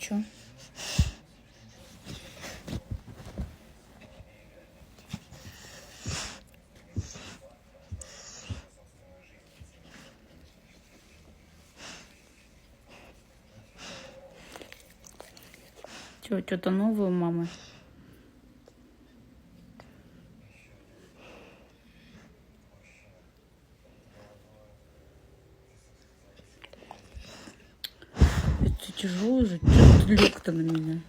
хочу. Что-то новое у мамы. Это тяжелый же, что ты лег-то на меня.